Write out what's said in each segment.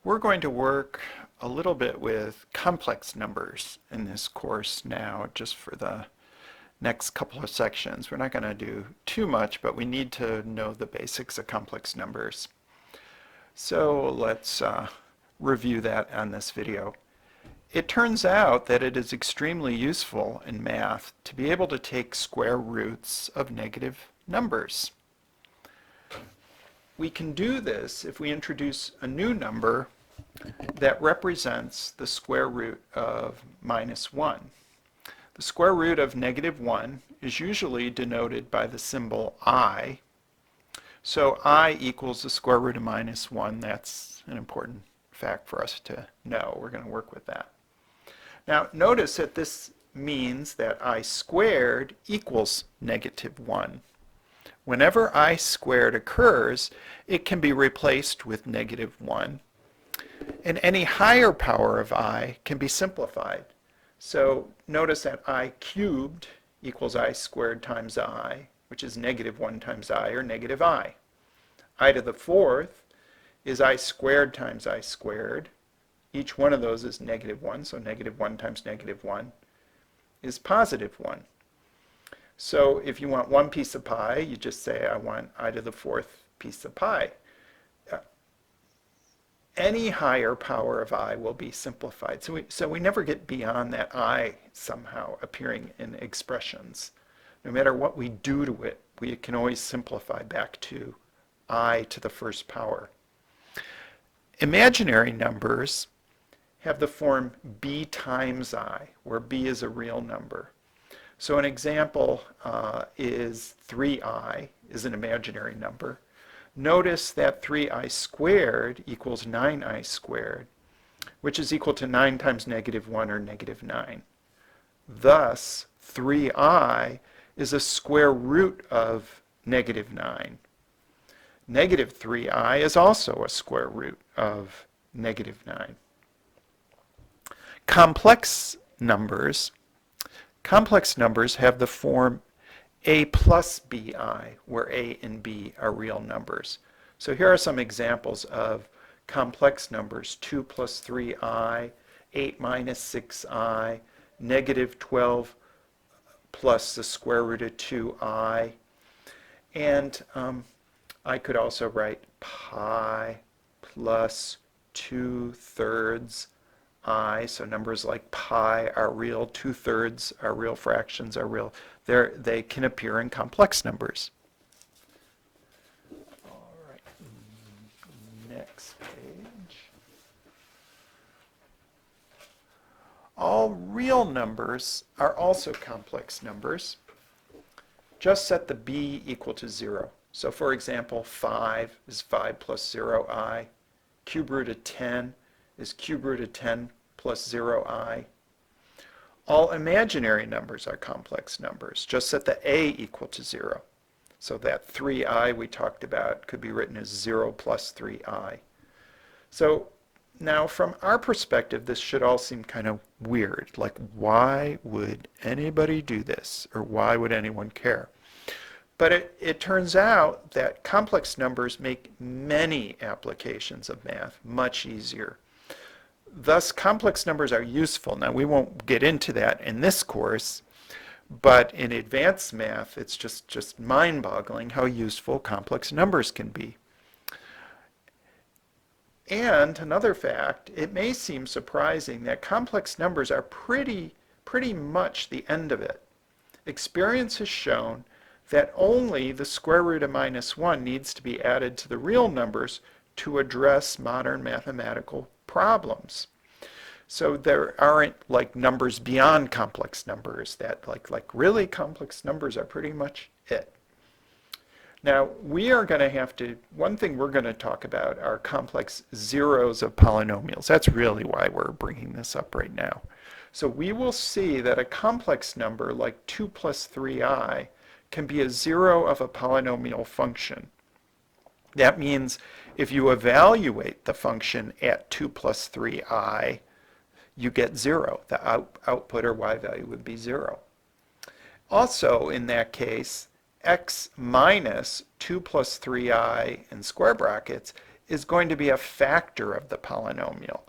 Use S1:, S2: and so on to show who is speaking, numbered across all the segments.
S1: We're going to work a little bit with complex numbers in this course now, just for the next couple of sections. We're not going to do too much, but we need to know the basics of complex numbers. So let's review that on this video. It turns out that it is extremely useful in math to be able to take square roots of negative numbers. We can do this if we introduce a new number that represents the square root of -1. The square root of -1 is usually denoted by the symbol I. So I equals the square root of -1. That's an important fact for us to know. We're going to work with that. Now notice that this means that I squared equals -1. Whenever I squared occurs, it can be replaced with -1. And any higher power of I can be simplified. So notice that I cubed equals I squared times I, which is -1 times I, or negative I. I to the fourth is I squared times I squared. Each one of those is -1, so -1 times -1 is +1. So if you want one piece of pie, you just say, I want I to the fourth piece of pie. Any higher power of I will be simplified. So we never get beyond that I somehow appearing in expressions. No matter what we do to it, we can always simplify back to I to the first power. Imaginary numbers have the form b times I, where b is a real number. So an example is 3i is an imaginary number. Notice that 3i squared equals 9i squared, which is equal to 9 times -1, or -9. Thus, 3i is a square root of -9. -3i is also a square root of -9. Complex numbers have the form a plus bi, where a and b are real numbers. So here are some examples of complex numbers: 2 plus 3i, 8 minus 6i, -12 plus the square root of 2i. And I could also write pi plus 2/3 I, so numbers like pi are real, 2/3 are real, fractions are real. They can appear in complex numbers. All right, next page. All real numbers are also complex numbers. Just set the b equal to 0. So for example, 5 is 5 plus 0i. Cube root of 10 is cube root of 10 plus 0i. All imaginary numbers are complex numbers. Just set the a equal to 0. So that 3i we talked about could be written as 0 plus 3i. So now from our perspective, this should all seem kind of weird. Like, why would anybody do this? Or why would anyone care? But it turns out that complex numbers make many applications of math much easier. Thus, complex numbers are useful. Now, we won't get into that in this course, but in advanced math, it's just mind-boggling how useful complex numbers can be. And another fact, it may seem surprising that complex numbers are pretty much the end of it. Experience has shown that only the square root of -1 needs to be added to the real numbers to address modern mathematical problems. So there aren't like numbers beyond complex numbers that like really complex numbers are pretty much it. Now we are going to have to, one thing we're going to talk about are complex zeros of polynomials. That's really why we're bringing this up right now. So we will see that a complex number like 2 plus 3i can be a zero of a polynomial function. That means if you evaluate the function at 2 plus 3i, you get 0. The output or y value would be 0. Also, in that case, x minus 2 plus 3i in square brackets is going to be a factor of the polynomial,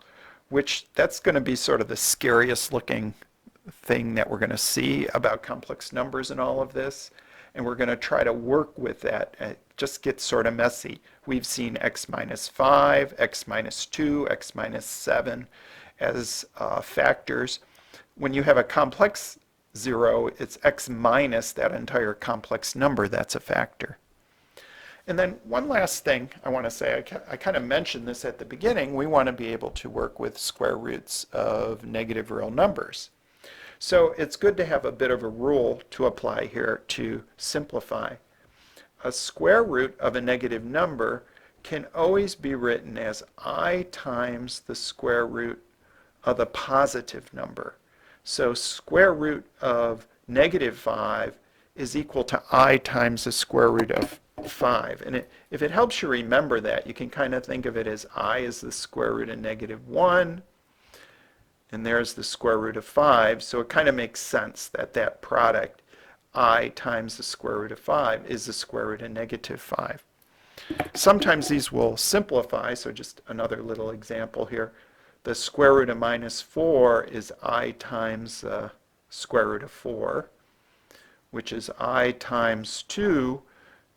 S1: which that's going to be sort of the scariest looking thing that we're going to see about complex numbers and all of this. And we're going to try to work with that. It just gets sort of messy. We've seen x minus 5, x minus 2, x minus 7 as factors. When you have a complex zero, it's x minus that entire complex number that's a factor. And then one last thing I want to say, I kind of mentioned this at the beginning, we want to be able to work with square roots of negative real numbers. So it's good to have a bit of a rule to apply here to simplify. A square root of a negative number can always be written as I times the square root of a positive number. So square root of negative 5 is equal to I times the square root of 5. And if it helps you remember that, you can kind of think of it as I is the square root of negative 1, and there's the square root of 5. So it kind of makes sense that that product, I times the square root of 5, is the square root of negative 5. Sometimes these will simplify, so just another little example here. The square root of minus 4 is I times the square root of 4, which is I times 2.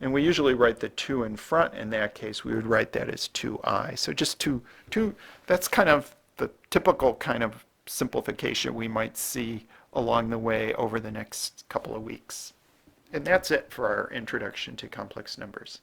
S1: And we usually write the 2 in front. In that case, we would write that as 2i. So just two, that's kind of the typical kind of simplification we might see along the way over the next couple of weeks. And that's it for our introduction to complex numbers.